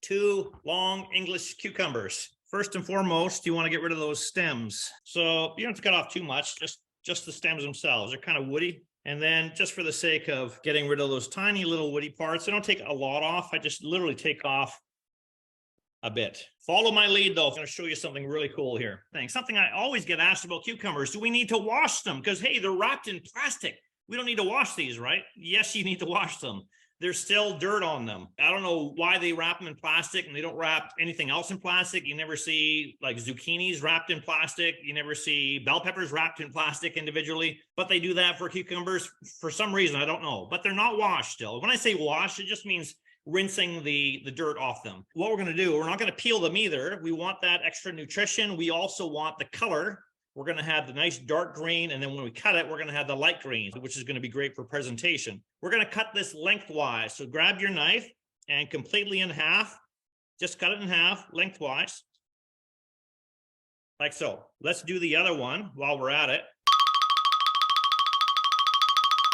2 long English cucumbers. First and foremost, you want to get rid of those stems. So you don't have to cut off too much, just the stems themselves. They're kind of woody. And then just for the sake of getting rid of those tiny little woody parts, I don't take a lot off. I just literally take off a bit. Follow my lead though. I'm going to show you something really cool here. Something I always get asked about cucumbers. Do we need to wash them? Because hey, they're wrapped in plastic. We don't need to wash these, right? Yes, you need to wash them. There's still dirt on them. I don't know why they wrap them in plastic and they don't wrap anything else in plastic. You never see like zucchinis wrapped in plastic. You never see bell peppers wrapped in plastic individually, but they do that for cucumbers for some reason. I don't know, but they're not washed still. When I say wash, it just means rinsing the dirt off them. What we're going to do, we're not going to peel them either. We want that extra nutrition. We also want the color. We're going to have the nice dark green, and then when we cut it, we're going to have the light green, which is going to be great for presentation. We're going to cut this lengthwise. So grab your knife and completely in half. Just cut it in half lengthwise, like so. Let's do the other one while we're at it.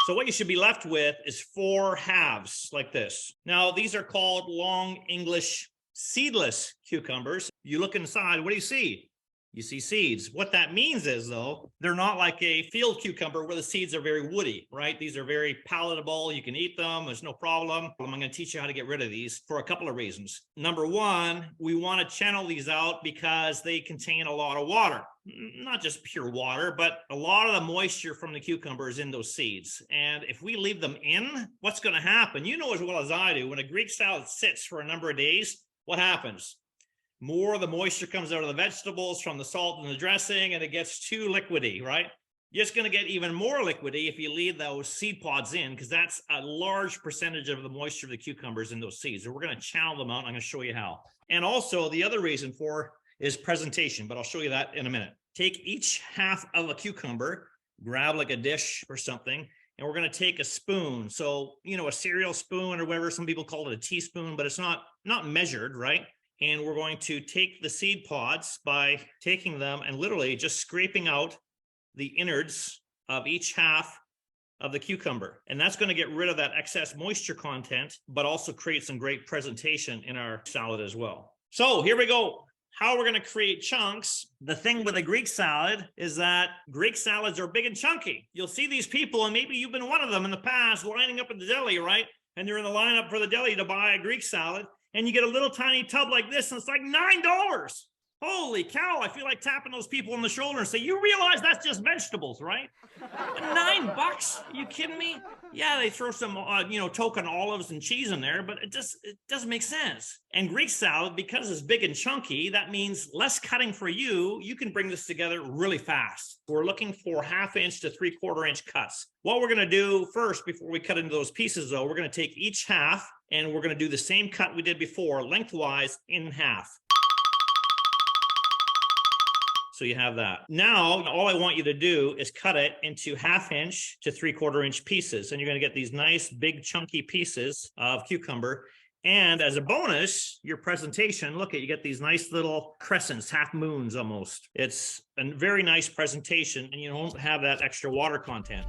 So what you should be left with is 4 halves like this. Now, these are called long English seedless cucumbers. You look inside, what do you see? You see seeds. What that means is, though, they're not like a field cucumber where the seeds are very woody, right? These are very palatable. You can eat them. There's no problem. I'm going to teach you how to get rid of these for a couple of reasons. Number one, we want to channel these out because they contain a lot of water. Not just pure water, but a lot of the moisture from the cucumber is in those seeds. And if we leave them in, what's going to happen? You know as well as I do, when a Greek salad sits for a number of days, what happens? More of the moisture comes out of the vegetables from the salt and the dressing, and it gets too liquidy, right? You're just going to get even more liquidy if you leave those seed pods in, because that's a large percentage of the moisture of the cucumbers in those seeds. So we're going to channel them out, and I'm going to show you how. And also, the other reason for is presentation, but I'll show you that in a minute. Take each half of a cucumber, grab like a dish or something, and we're going to take a spoon. So, you know, a cereal spoon or whatever, some people call it a teaspoon, but it's not measured, right? And we're going to take the seed pods by taking them and literally just scraping out the innards of each half of the cucumber. And that's going to get rid of that excess moisture content, but also create some great presentation in our salad as well. So here we go. How we're going to create chunks. The thing with a Greek salad is that Greek salads are big and chunky. You'll see these people, and maybe you've been one of them in the past, lining up at the deli, right? And they're in the lineup for the deli to buy a Greek salad. And you get a little tiny tub like this, and it's like $9. Holy cow, I feel like tapping those people on the shoulder and say, you realize that's just vegetables, right? $9? Are you kidding me? Yeah, they throw some, token olives and cheese in there, but it doesn't make sense. And Greek salad, because it's big and chunky, that means less cutting for you. You can bring this together really fast. We're looking for 1/2 inch to 3/4 inch cuts. What we're going to do first, before we cut into those pieces, though, we're going to take each half and we're going to do the same cut we did before, lengthwise in half. So you have that. Now, all I want you to do is cut it into 1/2 inch to 3/4 inch pieces. And you're going to get these nice, big, chunky pieces of cucumber. And as a bonus, your presentation, look at, you get these nice little crescents, half moons almost. It's a very nice presentation, and you don't have that extra water content.